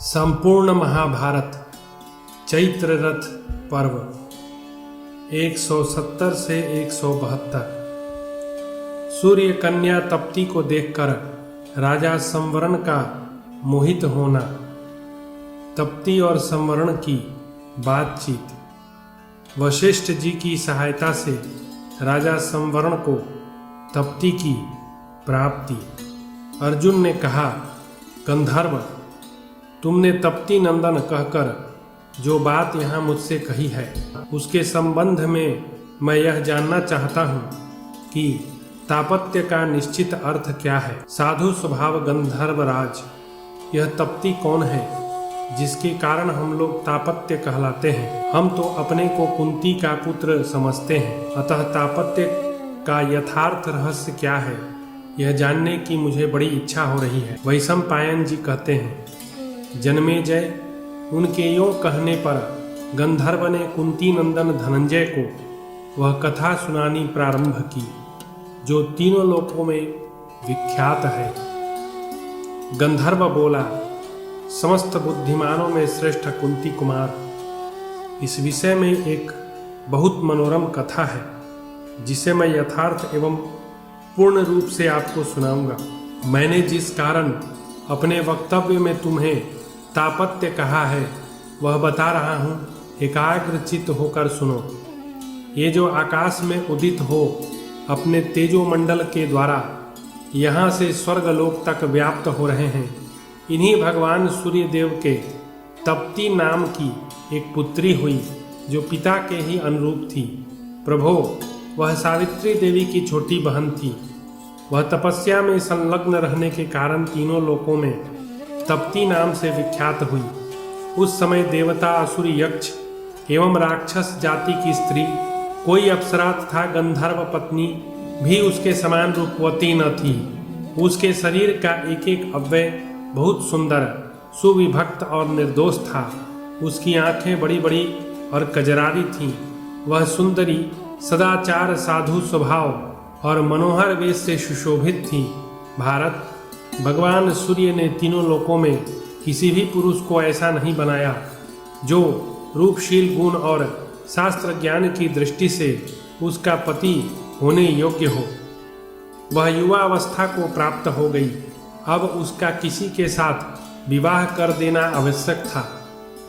संपूर्ण महाभारत चैत्र रथ पर्व 170 से 172। सूर्य कन्या तप्ती को देखकर राजा संवरण का मोहित होना। तप्ती और संवरण की बातचीत। वशिष्ठ जी की सहायता से राजा संवरण को तप्ती की प्राप्ति। अर्जुन ने कहा, गंधर्व, तुमने तप्ती नंदन कहकर जो बात यहाँ मुझसे कही है उसके संबंध में मैं यह जानना चाहता हूँ कि तापत्य का निश्चित अर्थ क्या है। साधु स्वभाव गंधर्व राज, यह तप्ती कौन है जिसके कारण हम लोग तापत्य कहलाते हैं। हम तो अपने को कुंती का पुत्र समझते हैं, अतः तापत्य का यथार्थ रहस्य क्या है यह जानने की मुझे बड़ी इच्छा हो रही है। वैशंपायन जी कहते हैं, जन्मेजय, उनके यों कहने पर गंधर्व ने कुंती नंदन धनंजय को वह कथा सुनानी प्रारंभ की जो तीनों लोकों में विख्यात है। गंधर्व बोला, समस्त बुद्धिमानों में श्रेष्ठ कुंती कुमार, इस विषय में एक बहुत मनोरम कथा है जिसे मैं यथार्थ एवं पूर्ण रूप से आपको सुनाऊंगा। मैंने जिस कारण अपने वक्तव्य में तुम्हें तापत्य कहा है वह बता रहा हूँ, एकाग्र चित्त होकर सुनो। ये जो आकाश में उदित हो अपने तेजोमंडल के द्वारा यहाँ से स्वर्गलोक तक व्याप्त हो रहे हैं, इन्हीं भगवान सूर्य देव के तप्ती नाम की एक पुत्री हुई जो पिता के ही अनुरूप थी। प्रभो, वह सावित्री देवी की छोटी बहन थी। वह तपस्या में संलग्न रहने के कारण तीनों लोकों में तप्ती नाम से विख्यात हुई। उस समय देवता, असुर, यक्ष एवं राक्षस जाति की स्त्री कोई अप्सरा तथा गंधर्व पत्नी भी उसके समान रूपवती न थी। उसके शरीर का एक एक अवयव बहुत सुंदर, सुविभक्त और निर्दोष था। उसकी आंखें बड़ी बड़ी और कजरारी थीं। वह सुंदरी, सदाचार, साधु स्वभाव और मनोहर वेश से सुशोभित थी। भारत, भगवान सूर्य ने तीनों लोकों में किसी भी पुरुष को ऐसा नहीं बनाया जो रूपशील, गुण और शास्त्र ज्ञान की दृष्टि से उसका पति होने योग्य हो। वह युवा अवस्था को प्राप्त हो गई। अब उसका किसी के साथ विवाह कर देना आवश्यक था।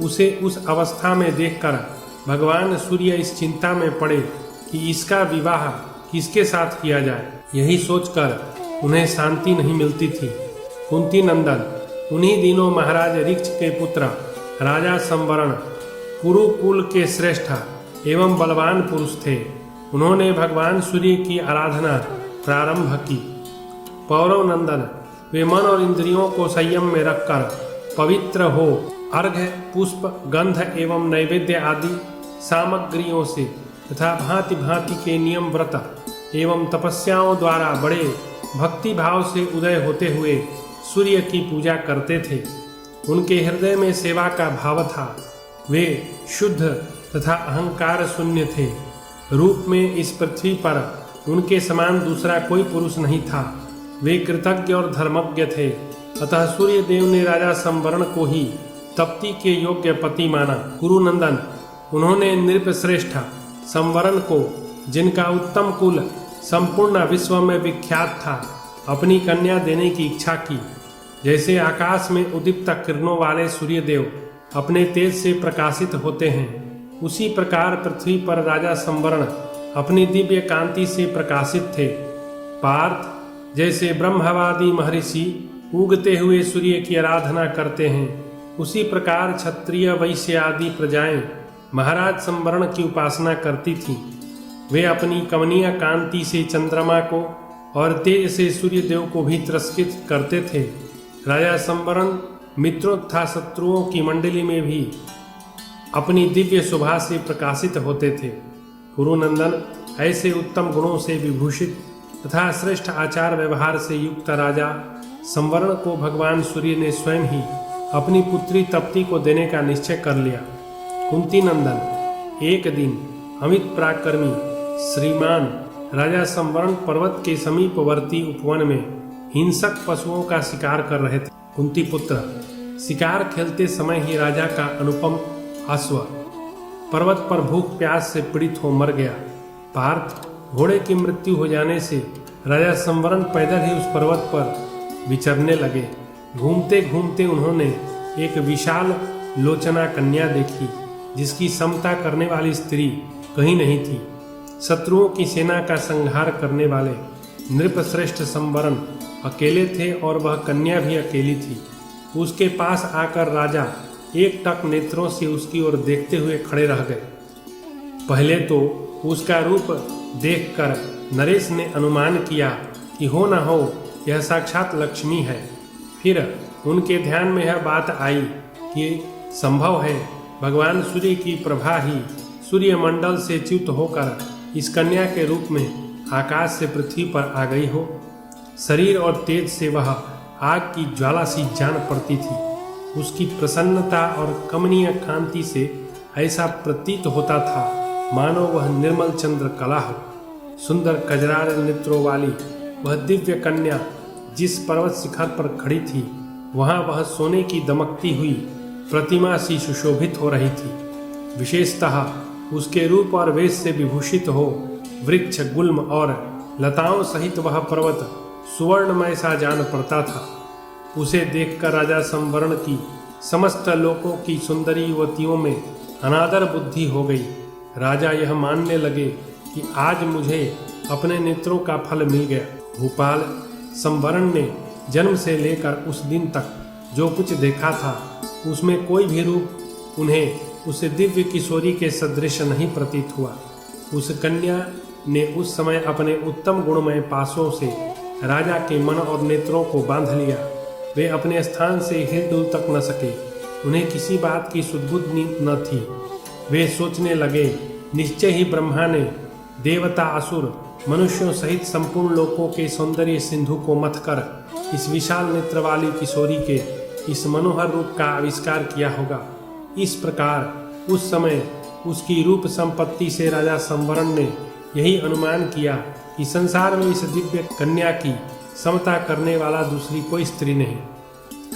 उसे उस अवस्था में देखकर भगवान सूर्य इस चिंता में पड़े कि इसका विवाह किसके साथ किया जाए। यही सोचकर उन्हें शांति नहीं मिलती थी। कुंती नंदन उन्हीं दिनों महाराज ऋक्ष के पुत्र राजा संवरण कुरुकुल के श्रेष्ठ एवं बलवान पुरुष थे। उन्होंने भगवान सूर्य की आराधना प्रारंभ की। पौरव नंदन वे मन और इंद्रियों को संयम में रखकर पवित्र हो अर्घ्य, पुष्प, गंध एवं नैवेद्य आदि सामग्रियों से तथा भांति भांति के नियम, व्रत एवं तपस्याओं द्वारा बड़े भक्ति भाव से उदय होते हुए सूर्य की पूजा करते थे। उनके हृदय में सेवा का भाव था। वे शुद्ध तथा अहंकार शून्य थे। रूप में इस पृथ्वी पर उनके समान दूसरा कोई पुरुष नहीं था। वे कृतज्ञ और धर्मज्ञ थे। अतः सूर्य देव ने राजा संवरण को ही तप्ती के योग्य पति माना। कुरुनंदन, उन्होंने नृपश्रेष्ठ संवरण को, जिनका उत्तम कुल संपूर्ण विश्व में विख्यात था, अपनी कन्या देने की इच्छा की। जैसे आकाश में उदीप्त किरणों वाले सूर्यदेव अपने तेज से प्रकाशित होते हैं, उसी प्रकार पृथ्वी पर राजा संवरण अपनी दिव्य कांति से प्रकाशित थे। पार्थ, जैसे ब्रह्मवादी महर्षि उगते हुए सूर्य की आराधना करते हैं, उसी प्रकार क्षत्रिय, वैश्य आदि प्रजाएं महाराज संवरण की उपासना करती थीं। वे अपनी कमनीय कांति से चंद्रमा को और तेज से सूर्यदेव को भी तिरस्कृत करते थे। राजा संवरण मित्रों तथा शत्रुओं की मंडली में भी अपनी दिव्य शोभा से प्रकाशित होते थे। कुरुनंदन, ऐसे उत्तम गुणों से विभूषित तथा श्रेष्ठ आचार व्यवहार से युक्त राजा संवरण को भगवान सूर्य ने स्वयं ही अपनी पुत्री तप्ती को देने का निश्चय कर लिया। कुंती नंदन, एक दिन अमित पराक्रमी श्रीमान राजा संवरण पर्वत के समीपवर्ती उपवन में हिंसक पशुओं का शिकार कर रहे थे। कुंती पुत्र, शिकार खेलते समय ही राजा का अनुपम अश्व पर्वत पर भूख प्यास से पीड़ित हो मर गया। पार्थ, घोड़े की मृत्यु हो जाने से राजा संवरण पैदल ही उस पर्वत पर विचरने लगे। घूमते घूमते उन्होंने एक विशाल लोचना कन्या देखी, जिसकी समता करने वाली स्त्री कहीं नहीं थी। शत्रुओं की सेना का संहार करने वाले नृपश्रेष्ठ संवरण अकेले थे और वह कन्या भी अकेली थी। उसके पास आकर राजा एकटक नेत्रों से उसकी ओर देखते हुए खड़े रह गए। पहले तो उसका रूप देखकर नरेश ने अनुमान किया कि हो न हो यह साक्षात लक्ष्मी है। फिर उनके ध्यान में यह बात आई कि संभव है भगवान सूर्य की प्रभा ही सूर्यमंडल से च्युत होकर इस कन्या के रूप में आकाश से पृथ्वी पर आ गई हो। शरीर और तेज से वह आग की ज्वाला सी जान पड़ती थी। उसकी प्रसन्नता और कमनीय कांति से ऐसा प्रतीत होता था मानो वह निर्मल चंद्र कला हो। सुंदर कजरार नेत्रों वाली वह दिव्य कन्या जिस पर्वत शिखर पर खड़ी थी, वहां वह सोने की दमकती हुई प्रतिमा सी सुशोभित हो रही थी। विशेषतः उसके रूप और वेश से विभूषित हो वृक्ष, गुल्म और लताओं सहित वह पर्वत सुवर्णमय सा जान पड़ता था। उसे देखकर राजा संवरण की समस्त लोकों की सुंदरी युवतियों में अनादर बुद्धि हो गई। राजा यह मानने लगे कि आज मुझे अपने नेत्रों का फल मिल गया। भूपाल संवरण ने जन्म से लेकर उस दिन तक जो कुछ देखा था, उसमें कोई भी रूप उन्हें उस दिव्य किशोरी के सदृश नहीं प्रतीत हुआ। उस कन्या ने उस समय अपने उत्तम गुणमय पासों से राजा के मन और नेत्रों को बांध लिया। वे अपने स्थान से हिल-डुल तक न सके। उन्हें किसी बात की सुधबुद्धि न थी। वे सोचने लगे, निश्चय ही ब्रह्मा ने देवता, असुर, मनुष्यों सहित संपूर्ण लोकों के सौंदर्य सिंधु को मथ कर इस विशाल नेत्र वाली किशोरी के इस मनोहर रूप का आविष्कार किया होगा। इस प्रकार उस समय उसकी रूप संपत्ति से राजा संवरण ने यही अनुमान किया कि संसार में इस दिव्य कन्या की समता करने वाला दूसरी कोई स्त्री नहीं।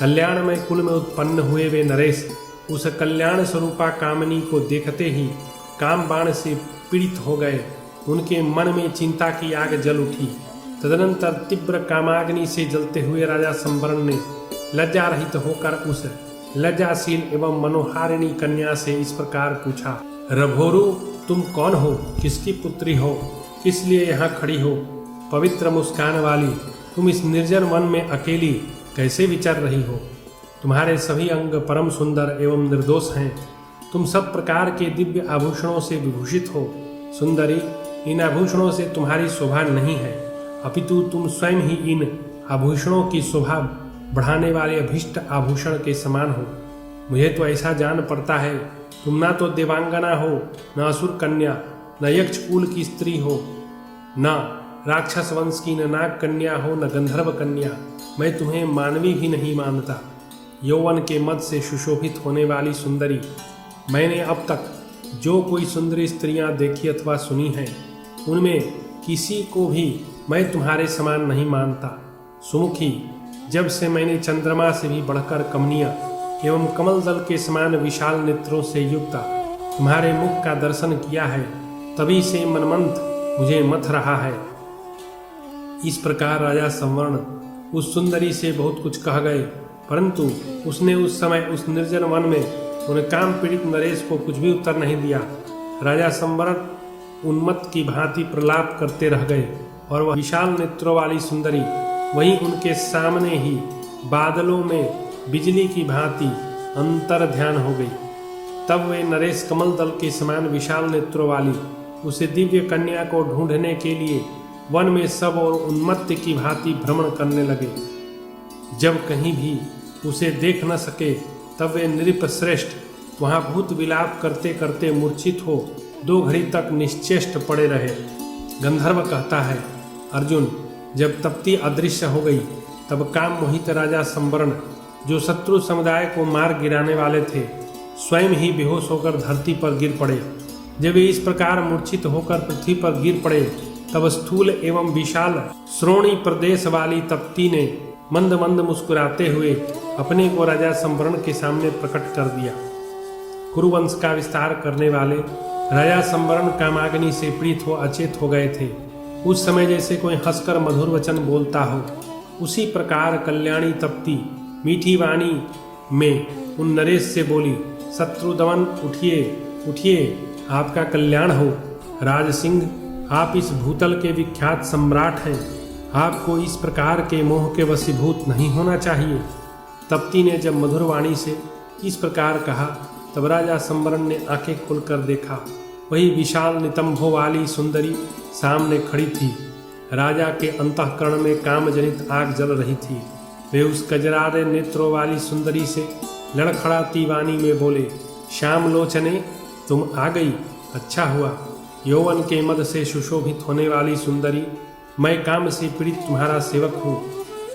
कल्याणमय कुल में उत्पन्न हुए वे नरेश उस कल्याण स्वरूपा कामनी को देखते ही काम बाण से पीड़ित हो गए। उनके मन में चिंता की आग जल उठी। तदनंतर तीव्र कामाग्नि से जलते हुए राजा संवरण ने लज्जा रहित होकर उस लज्जाशील एवं मनोहारिणी कन्या से इस प्रकार पूछा, रभोरु, तुम कौन हो? किसकी पुत्री हो? किस लिए यहाँ खड़ी हो? पवित्र मुस्कान वाली, तुम इस निर्जन वन में अकेली कैसे विचर रही हो? तुम्हारे सभी अंग परम सुंदर एवं निर्दोष हैं। तुम सब प्रकार के दिव्य आभूषणों से विभूषित हो। सुंदरी, इन आभूषणों से तुम्हारी शोभा नहीं है, अपितु तुम स्वयं ही इन आभूषणों की शोभा बढ़ाने वाले अभीष्ट आभूषण के समान हो। मुझे तो ऐसा जान पड़ता है, तुम ना तो देवांगना हो, न असुर कन्या, न यक्ष कुल की स्त्री हो, न राक्षस वंश की, न नाग कन्या हो, न गंधर्व कन्या। मैं तुम्हें मानवी भी नहीं मानता। यौवन के मद से सुशोभित होने वाली सुंदरी, मैंने अब तक जो कोई सुंदरी स्त्रियां देखी अथवा सुनी हैं, उनमें किसी को भी मैं तुम्हारे समान नहीं मानता। सुमुखी, जब से मैंने चंद्रमा से भी बढ़कर कमनीय एवं कमल दल के समान विशाल नेत्रों से युक्त तुम्हारे मुख का दर्शन किया है, तभी से मनमंथ मुझे मथ रहा है। इस प्रकार राजा संवरण उस सुंदरी से बहुत कुछ कह गए, परंतु उसने उस समय उस निर्जन वन में उन काम पीड़ित नरेश को कुछ भी उत्तर नहीं दिया। राजा संवरण उन्मत्त की भांति प्रलाप करते रह गए और वह विशाल नेत्रों वाली सुंदरी वहीं उनके सामने ही बादलों में बिजली की भांति अंतर ध्यान हो गई। तब वे नरेश कमल दल के समान विशाल नेत्रों वाली उसे दिव्य कन्या को ढूंढने के लिए वन में सब और उन्मत्त की भांति भ्रमण करने लगे। जब कहीं भी उसे देख न सके, तब वे नृपश्रेष्ठ वहां भूत विलाप करते करते मूर्छित हो 2 घड़ी तक निश्चेष्ट पड़े रहे। गंधर्व कहता है, अर्जुन, जब तप्ती अदृश्य हो गई, तब काम मोहित राजा संवरण, जो शत्रु समुदाय को मार गिराने वाले थे, स्वयं ही बेहोश होकर धरती पर गिर पड़े। जब वे इस प्रकार मूर्छित होकर पृथ्वी पर गिर पड़े, तब स्थूल एवं विशाल श्रोणी प्रदेश वाली तप्ती ने मंद मंद मुस्कुराते हुए अपने को राजा संवरण के सामने प्रकट कर दिया। कुरुवंश का विस्तार करने वाले राजा संवरण कामाग्नि से पीड़ित हो अचेत हो गए थे। उस समय जैसे कोई हंसकर मधुर वचन बोलता हो, उसी प्रकार कल्याणी तप्ती मीठी वाणी में उन नरेश से बोली, शत्रुदमन उठिए उठिए, आपका कल्याण हो। राज सिंह, आप इस भूतल के विख्यात सम्राट हैं, आपको इस प्रकार के मोह के वशीभूत नहीं होना चाहिए। तप्ती ने जब मधुर वाणी से इस प्रकार कहा, तब राजा संवरण ने आंखें खोलकर देखा। वही विशाल नितंभों वाली सुंदरी सामने खड़ी थी। राजा के अंतःकरण में कामजनित आग जल रही थी। वे उस कजरारे नेत्रों वाली सुंदरी से लड़खड़ाती वाणी में बोले, श्याम लोचने, तुम आ गई, अच्छा हुआ। यौवन के मद से सुशोभित होने वाली सुंदरी, मैं काम से पीड़ित तुम्हारा सेवक हूँ,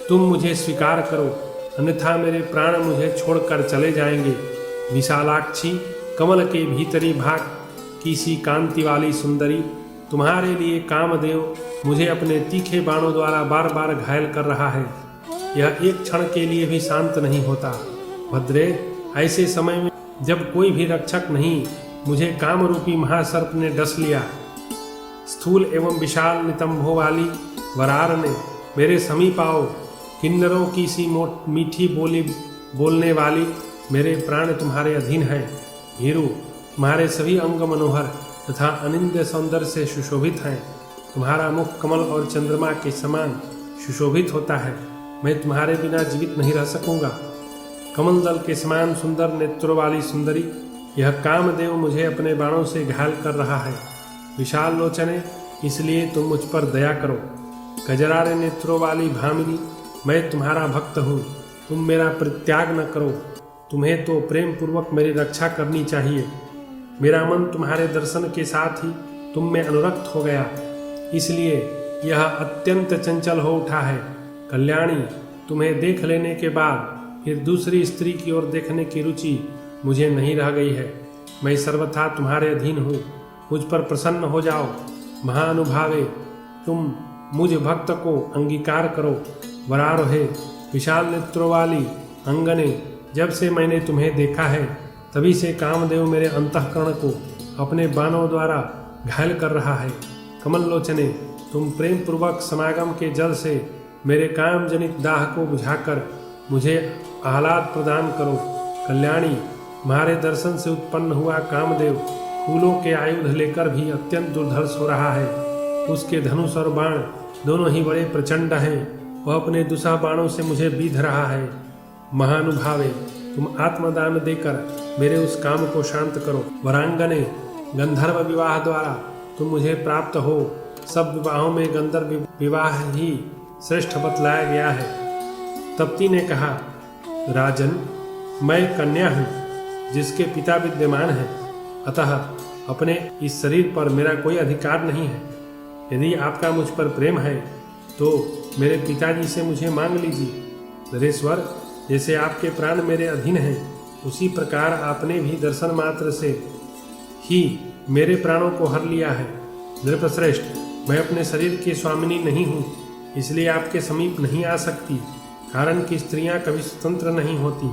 तुम मुझे स्वीकार करो, अन्यथा मेरे प्राण मुझे छोड़कर चले जाएंगे। विशालाक्षी, कमल के भीतरी भाग की सी कांति वाली सुंदरी, तुम्हारे लिए कामदेव मुझे अपने तीखे बाणों द्वारा बार बार घायल कर रहा है। यह एक क्षण के लिए भी शांत नहीं होता। भद्रे, ऐसे समय में जब कोई भी रक्षक नहीं, मुझे काम रूपी महासर्प ने डस लिया। स्थूल एवं विशाल नितंभों वाली वरार ने मेरे समीप आओ। किन्नरों की सी मीठी बोली बोलने वाली, मेरे प्राण तुम्हारे अधीन है। हीरू, तुम्हारे सभी अंग मनोहर तथा अनिंद्य सौंदर्य से सुशोभित हैं। तुम्हारा मुख कमल और चंद्रमा के समान सुशोभित होता है। मैं तुम्हारे बिना जीवित नहीं रह सकूंगा। कमल दल के समान सुंदर नेत्रों वाली सुंदरी, यह कामदेव मुझे अपने बाणों से घायल कर रहा है। विशाल लोचने, इसलिए तुम मुझ पर दया करो। गजरारे नेत्रों वाली भामिनी, मैं तुम्हारा भक्त हूँ, तुम मेरा परित्याग न करो। तुम्हें तो प्रेम पूर्वक मेरी रक्षा करनी चाहिए। मेरा मन तुम्हारे दर्शन के साथ ही तुम में अनुरक्त हो गया, इसलिए यह अत्यंत चंचल हो उठा है। कल्याणी, तुम्हें देख लेने के बाद फिर दूसरी स्त्री की ओर देखने की रुचि मुझे नहीं रह गई है। मैं सर्वथा तुम्हारे अधीन हूँ, मुझ पर प्रसन्न हो जाओ। महानुभावे, तुम मुझ भक्त को अंगीकार करो। वरारोहे, विशाल नेत्रों वाली अंगने, जब से मैंने तुम्हें देखा है, तभी से कामदेव मेरे अंतःकरण को अपने बाणों द्वारा घायल कर रहा है। कमल लोचने, तुम प्रेम पूर्वक समागम के जल से मेरे काम जनित दाह को बुझाकर मुझे आह्लाद प्रदान करो। कल्याणी, तुम्हारे दर्शन से उत्पन्न हुआ कामदेव फूलों के आयुध लेकर भी अत्यंत दुर्धर्ष हो रहा है। उसके धनुष और बाण दोनों ही बड़े प्रचंड हैं। वह अपने दुसा बाणों से मुझे बीध रहा है। महानुभावे, तुम आत्मदान देकर मेरे उस काम को शांत करो। वरांगने, गंधर्व विवाह द्वारा तुम मुझे प्राप्त हो। सब विवाहों में गंधर्व विवाह ही श्रेष्ठ बतलाया गया है। तप्ती ने कहा, राजन, मैं कन्या हूँ जिसके पिता विद्यमान हैं, अतः अपने इस शरीर पर मेरा कोई अधिकार नहीं है। यदि आपका मुझ पर प्रेम है तो मेरे पिताजी से मुझे मांग लीजिए। नरेश्वर, जैसे आपके प्राण मेरे अधीन हैं, उसी प्रकार आपने भी दर्शन मात्र से ही मेरे प्राणों को हर लिया है। नृपश्रेष्ठ, मैं अपने शरीर की स्वामिनी नहीं हूँ, इसलिए आपके समीप नहीं आ सकती, कारण कि स्त्रियां कभी स्वतंत्र नहीं होती।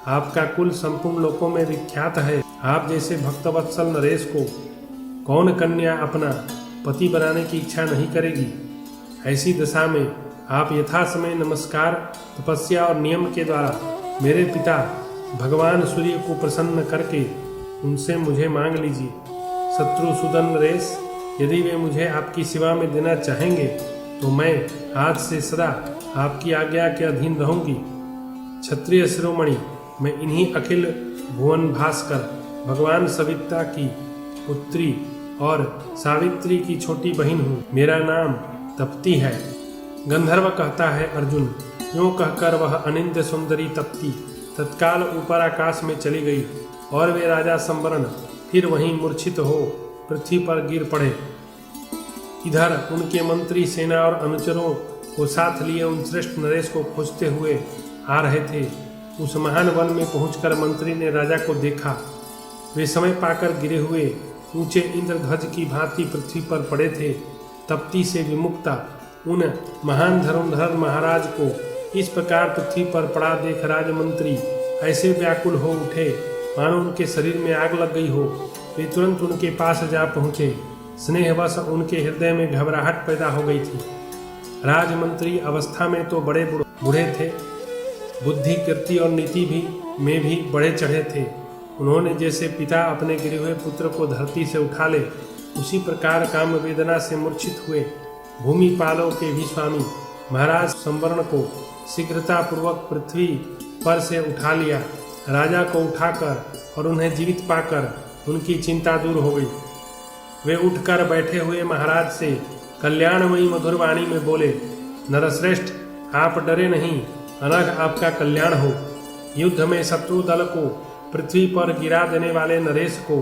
आपका कुल संपूर्ण लोकों में विख्यात है। आप जैसे भक्तवत्सल नरेश को कौन कन्या अपना पति बनाने की इच्छा नहीं करेगी। ऐसी दशा में आप यथा समय नमस्कार, तपस्या और नियम के द्वारा मेरे पिता भगवान सूर्य को प्रसन्न करके उनसे मुझे मांग लीजिए। शत्रुसूदन नरेश, यदि वे मुझे आपकी सेवा में देना चाहेंगे तो मैं आज से सदा आपकी आज्ञा के अधीन रहूंगी। क्षत्रिय शिरोमणि, मैं इन्हीं अखिल भुवन भास्कर भगवान सविता की पुत्री और सावित्री की छोटी बहन हूँ। मेरा नाम तप्ती है। गंधर्व कहता है, अर्जुन। यूँ कहकर वह अनिंद्य सुंदरी तप्ती तत्काल ऊपर आकाश में चली गई और वे राजा संवरण फिर वहीं मूर्छित हो पृथ्वी पर गिर पड़े। इधर उनके मंत्री सेना और अनुचरों को साथ लिए उन श्रेष्ठ नरेश को खोजते हुए आ रहे थे। उस महान वन में पहुंचकर मंत्री ने राजा को देखा। वे समय पाकर गिरे हुए ऊंचे इंद्रध्वज की भांति पृथ्वी पर पड़े थे। तप्ती से विमुक्ता उन महान धनुर्धर महाराज को इस प्रकार पृथ्वी पर पड़ा देख राजमंत्री ऐसे व्याकुल हो उठे मानो उनके शरीर में आग लग गई हो। वे तुरंत उनके पास जा पहुंचे। स्नेहवश उनके हृदय में घबराहट पैदा हो गई थी। राजमंत्री अवस्था में तो बड़े बूढ़े थे, बुद्धि, कीर्ति और नीति में भी बड़े चढ़े थे। उन्होंने जैसे पिता अपने गिरे हुए पुत्र को धरती से उठा ले, उसी प्रकार काम वेदना से मूर्छित हुए भूमिपालों के भी स्वामी महाराज संवर्ण को शीघ्रतापूर्वक पृथ्वी पर से उठा लिया। राजा को उठाकर और उन्हें जीवित पाकर उनकी चिंता दूर हो गई। वे उठकर बैठे हुए महाराज से कल्याणमयी मधुर वाणी में बोले, नरश्रेष्ठ, आप डरे नहीं, अनघ आपका कल्याण हो। युद्ध में शत्रु दल को पृथ्वी पर गिरा देने वाले नरेश को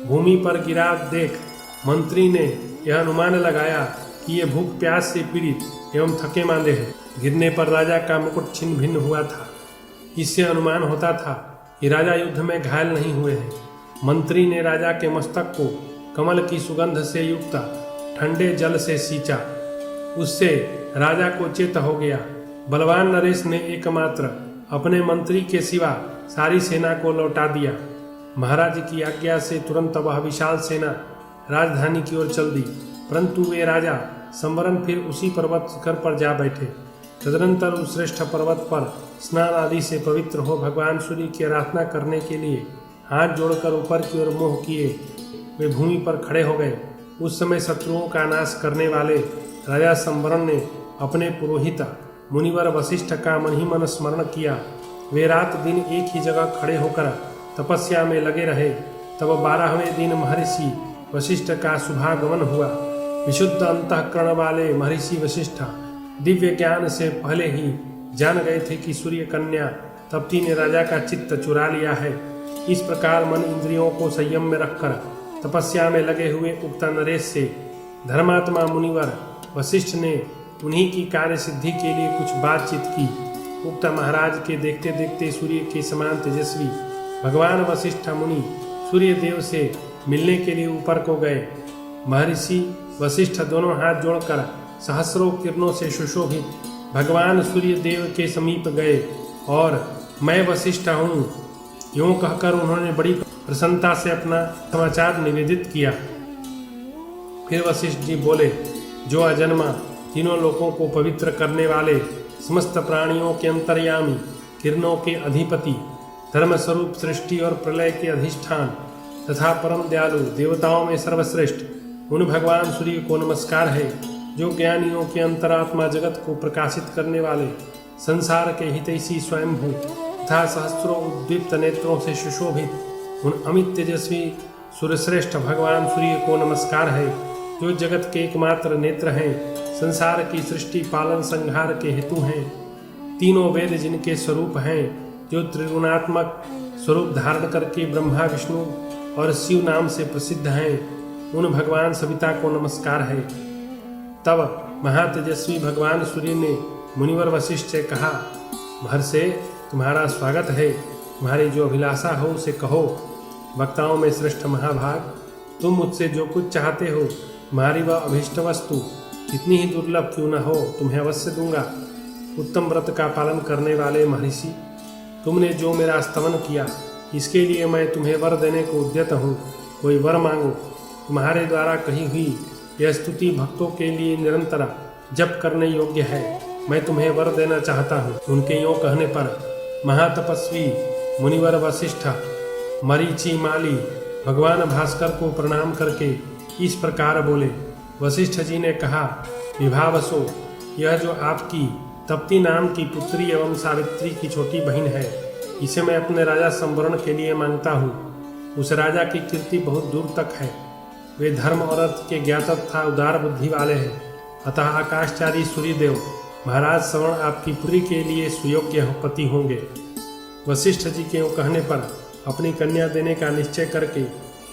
भूमि पर गिरा देख मंत्री ने यह अनुमान लगाया कि ये भूख प्यास से पीड़ित एवं थके मांदे हैं। गिरने पर राजा का मुकुट छिन्न भिन्न हुआ था। इससे अनुमान होता था कि राजा युद्ध में घायल नहीं हुए हैं। मंत्री ने राजा के मस्तक को कमल की सुगंध से युक्त ठंडे जल से सींचा। उससे राजा को चेत हो गया। बलवान नरेश ने एकमात्र अपने मंत्री के सिवा सारी सेना को लौटा दिया। महाराज की आज्ञा से तुरंत वह विशाल सेना राजधानी की ओर चल दी, परंतु वे राजा संवरण फिर उसी पर्वत शिखर पर जा बैठे। तदनंतर उस श्रेष्ठ पर्वत पर स्नान आदि से पवित्र हो भगवान सूर्य की आराधना करने के लिए हाथ जोड़कर ऊपर की ओर मुँह किए वे भूमि पर खड़े हो गए। उस समय शत्रुओं का नाश करने वाले राजा संवरण ने अपने पुरोहित मुनिवर वशिष्ठ का मन ही मन स्मरण किया। वे रात दिन एक ही जगह खड़े होकर तपस्या में लगे रहे। तब 12वें दिन महर्षि वशिष्ठ का शुभागमन हुआ। विशुद्ध अंतःकरण वाले महर्षि वशिष्ठ दिव्य ज्ञान से पहले ही जान गए थे कि सूर्य कन्या तप्ती ने राजा का चित्त चुरा लिया है। इस प्रकार मन इंद्रियों को संयम में रखकर तपस्या में लगे हुए उक्त नरेश से धर्मात्मा मुनिवर वशिष्ठ ने उन्हीं की कार्य सिद्धि के लिए कुछ बातचीत की। उक्त महाराज के देखते देखते सूर्य के समान तेजस्वी भगवान वशिष्ठ मुनि सूर्य देव से मिलने के लिए ऊपर को गए। महर्षि वशिष्ठ दोनों हाथ जोड़कर सहस्रों किरणों से सुशोभित भगवान सूर्य देव के समीप गए और मैं वशिष्ठ हूँ यूँ कहकर उन्होंने बड़ी प्रसन्नता से अपना समाचार निवेदित किया। फिर वशिष्ठ जी बोले, जो अजन्मा तीनों लोकों को पवित्र करने वाले समस्त प्राणियों के अंतर्यामी किरणों के अधिपति धर्म स्वरूप सृष्टि और प्रलय के अधिष्ठान तथा परम दयालु देवताओं में सर्वश्रेष्ठ उन भगवान सूर्य को नमस्कार है, जो ज्ञानियों के अंतरात्मा जगत को प्रकाशित करने वाले संसार के हितैषी स्वयंभू तथा सहस्रों उद्दीप्त नेत्रों से सुशोभित उन अमित तेजस्वी सूर्यश्रेष्ठ भगवान सूर्य को नमस्कार है, जो जगत के एकमात्र नेत्र हैं, संसार की सृष्टि पालन संहार के हेतु हैं, तीनों वेद जिनके स्वरूप हैं, जो त्रिगुणात्मक स्वरूप धारण करके ब्रह्मा विष्णु और शिव नाम से प्रसिद्ध हैं, उन भगवान सविता को नमस्कार है। तब महातेजस्वी भगवान सूर्य ने मुनिवर वशिष्ठ से कहा, महर्षे, तुम्हारा स्वागत है। तुम्हारी जो अभिलाषा हो उसे कहो। वक्ताओं में श्रेष्ठ महाभाग, तुम मुझसे जो कुछ चाहते हो, तुम्हारी वह अभीष्ट वस्तु कितनी ही दुर्लभ क्यों न हो, तुम्हें अवश्य दूंगा। उत्तम व्रत का पालन करने वाले महर्षि, तुमने जो मेरा स्तवन किया, इसके लिए मैं तुम्हें वर देने को उद्यत हूँ। कोई वर मांगो। तुम्हारे द्वारा कही हुई यह स्तुति भक्तों के लिए निरंतर जप करने योग्य है। मैं तुम्हें वर देना चाहता हूँ। उनके यों कहने पर महातपस्वी मुनिवर वशिष्ठ मरीचि माली भगवान भास्कर को प्रणाम करके इस प्रकार बोले। वशिष्ठ जी ने कहा, विभावसो, यह जो आपकी तप्ती नाम की पुत्री एवं सावित्री की छोटी बहन है, इसे मैं अपने राजा संवरण के लिए मांगता हूँ। उस राजा की कीर्ति बहुत दूर तक है। वे धर्म और अर्थ के ज्ञात तथा उदार बुद्धि वाले हैं। अतः आकाशचारी सूर्यदेव महाराज श्रवण आपकी पुत्री के लिए सुयोग्य पति होंगे। वशिष्ठ जी के कहने पर अपनी कन्या देने का निश्चय करके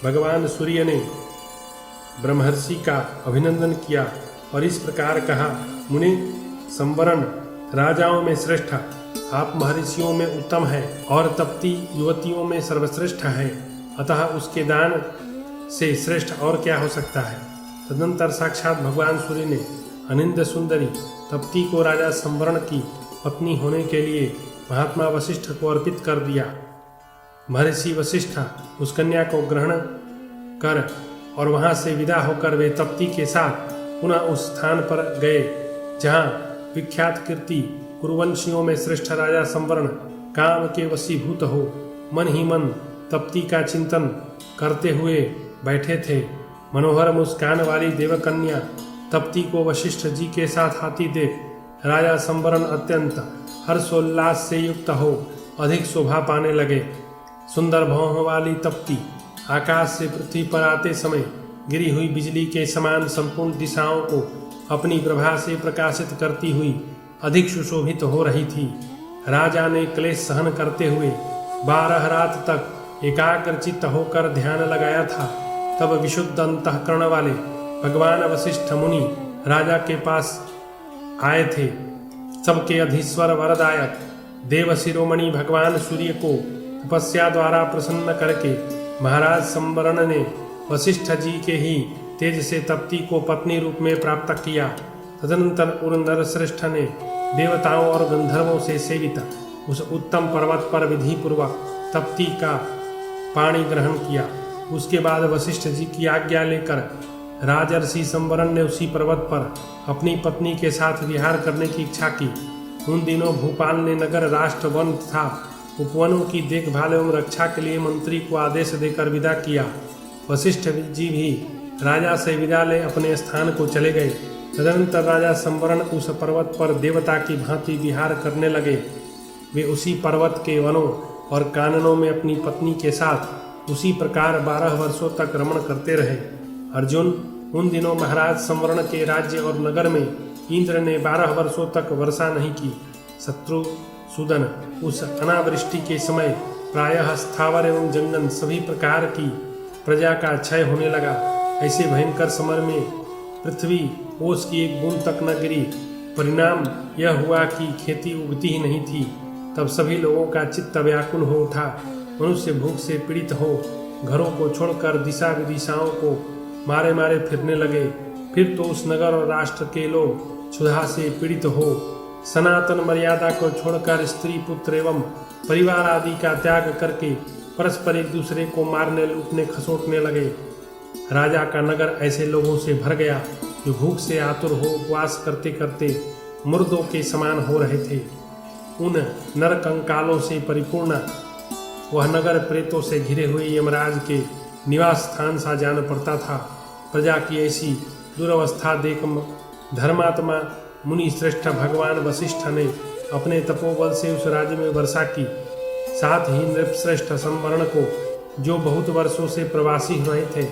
भगवान सूर्य ने ब्रह्मर्षि का अभिनंदन किया और इस प्रकार कहा, मुनि संवरण राजाओं में श्रेष्ठ, आप महर्षियों में उत्तम हैं और तप्ती युवतियों में सर्वश्रेष्ठ हैं। अतः उसके दान से श्रेष्ठ और क्या हो सकता है। तदनंतर साक्षात भगवान सूर्य ने अनिंद सुंदरी तप्ती को राजा संवरण की पत्नी होने के लिए महात्मा वशिष्ठ को अर्पित कर दिया। महर्षि वशिष्ठ उस कन्या को ग्रहण कर और वहां से विदा होकर वे तप्ती के साथ पुनः उस स्थान पर गए जहां विख्यात कीर्ति कुरुवंशियों में श्रेष्ठ राजा संवर्ण काम के वशीभूत हो मन ही मन तप्ती का चिंतन करते हुए बैठे थे। मनोहर मुस्कान वाली देवकन्या तप्ती को वशिष्ठ जी के साथ आती देख राजा संवरण अत्यंत हर्षोल्लास से युक्त हो अधिक शोभा पाने लगे। सुंदर भौहों वाली तप्ती आकाश से पृथ्वी पर आते समय गिरी हुई बिजली के समान संपूर्ण दिशाओं को अपनी प्रभा से प्रकाशित करती हुई अधिक सुशोभित हो रही थी। राजा ने क्लेश सहन करते हुए 12 रात तक एकाग्रचित्त होकर ध्यान लगाया था। तब विशुद्ध अंतःकरण वाले भगवान वशिष्ठ मुनि राजा के पास आए थे। सबके अधीश्वर वरदायक देव शिरोमणि भगवान सूर्य को तपस्या द्वारा प्रसन्न करके महाराज संवरण ने वशिष्ठ जी के ही तेज से तप्ती को पत्नी रूप में प्राप्त किया। तदनंतर उर श्रेष्ठ ने देवताओं और गंधर्वों से सेवित उस उत्तम पर्वत पर विधि पूर्वक तप्ती का पानी ग्रहण किया। उसके बाद वशिष्ठ जी की आज्ञा लेकर राजर्षि संवरण ने उसी पर्वत पर अपनी पत्नी के साथ विहार करने की इच्छा की। उन दिनों भूपाल ने नगर राष्ट्र वन तथा उपवनों की देखभाल एवं रक्षा के लिए मंत्री को आदेश देकर विदा किया। वशिष्ठ जी भी राजा से विदा ले अपने स्थान को चले गए। तदनंतर राजा संवरण उस पर्वत पर देवता की भांति विहार करने लगे। वे उसी पर्वत के वनों और काननों में अपनी पत्नी के साथ उसी प्रकार 12 वर्षों तक रमण करते रहे। अर्जुन, उन दिनों महाराज संवरण के राज्य और नगर में इंद्र ने 12 वर्षों तक वर्षा नहीं की। शत्रु सूदन उस अनावृष्टि के समय प्रायः स्थावर एवं जंगल सभी प्रकार की प्रजा का क्षय होने लगा। ऐसे भयंकर समय में पृथ्वी ओस की एक बूंद तक न गिरी। परिणाम यह हुआ कि खेती उगती ही नहीं थी। तब सभी लोगों का चित्त व्याकुल हो उठा। मनुष्य भूख से पीड़ित हो घरों को छोड़कर दिशा विदिशाओं को मारे मारे फिरने लगे। फिर तो उस नगर और राष्ट्र के लोग क्षुधा से पीड़ित हो सनातन मर्यादा को छोड़कर स्त्री पुत्र एवं परिवार आदि का त्याग करके परस्पर एक दूसरे को मारने लूटने खसोटने लगे। राजा का नगर ऐसे लोगों से भर गया जो भूख से आतुर हो उपवास करते करते मुर्दों के समान हो रहे थे। उन नर कंकालों से परिपूर्ण वह नगर प्रेतों से घिरे हुए यमराज के निवास स्थान सा जान पड़ता था। प्रजा की ऐसी दुर्अवस्था देख धर्मात्मा मुनि श्रेष्ठ भगवान वशिष्ठ ने अपने तपोबल से उस राज्य में वर्षा की। साथ ही नृपश्रेष्ठ संवरण को, जो बहुत वर्षों से प्रवासी रहे थे,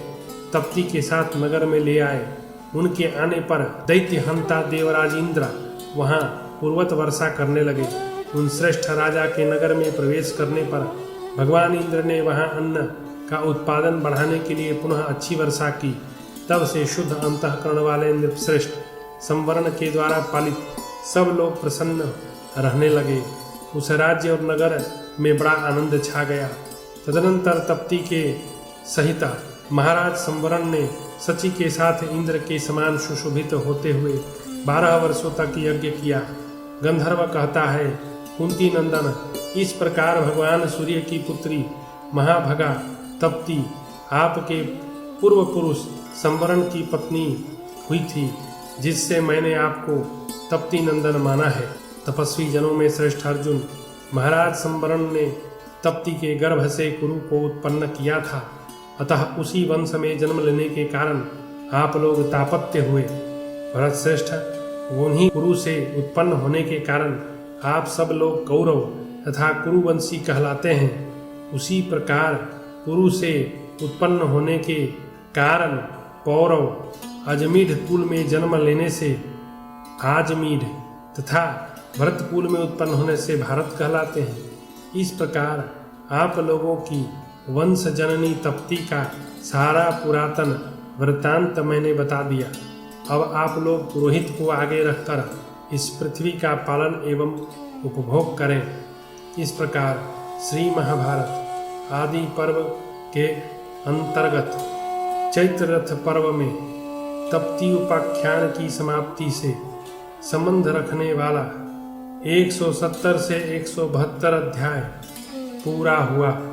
तप्ती के साथ नगर में ले आए। उनके आने पर दैत्य हंता देवराज इंद्र वहां पूर्वत वर्षा करने लगे। उन श्रेष्ठ राजा के नगर में प्रवेश करने पर भगवान इंद्र ने वहां अन्न का उत्पादन बढ़ाने के लिए पुनः अच्छी वर्षा की। तब से शुद्ध अंतःकरण वाले नृपश्रेष्ठ संवरण के द्वारा पालित सब लोग प्रसन्न रहने लगे। उस राज्य और नगर में बड़ा आनंद छा गया। तदनंतर तप्ती के सहित महाराज संवरण ने सची के साथ इंद्र के समान सुशोभित होते हुए 12 वर्षों तक यज्ञ किया। गंधर्व कहता है, कुंती नंदन, इस प्रकार भगवान सूर्य की पुत्री महाभगा तप्ती आपके पूर्व पुरुष संवरण की पत्नी हुई थी, जिससे मैंने आपको तप्ती नंदन माना है। तपस्वी जनों में श्रेष्ठ अर्जुन, महाराज संवरण ने तप्ती के गर्भ से कुरु को उत्पन्न किया था। अतः उसी वंश में जन्म लेने के कारण आप लोग तापत्य हुए। भरत श्रेष्ठ, उन्हीं कुरु से उत्पन्न होने के कारण आप सब लोग कौरव तथा कुरुवंशी कहलाते हैं। उसी प्रकार कुरु से उत्पन्न होने के कारण पौरव अजमीढ़ कुल में जन्म लेने से आजमीढ़ तथा भरत कुल में उत्पन्न होने से भारत कहलाते हैं। इस प्रकार आप लोगों की वंश जननी तप्ती का सारा पुरातन वृत्तांत मैंने बता दिया। अब आप लोग पुरोहित को आगे रखकर इस पृथ्वी का पालन एवं उपभोग करें। इस प्रकार श्री महाभारत आदि पर्व के अंतर्गत चैत्र रथ पर्व में तप्ती उपाख्यान की समाप्ति से संबंध रखने वाला 170 से 172 अध्याय पूरा हुआ।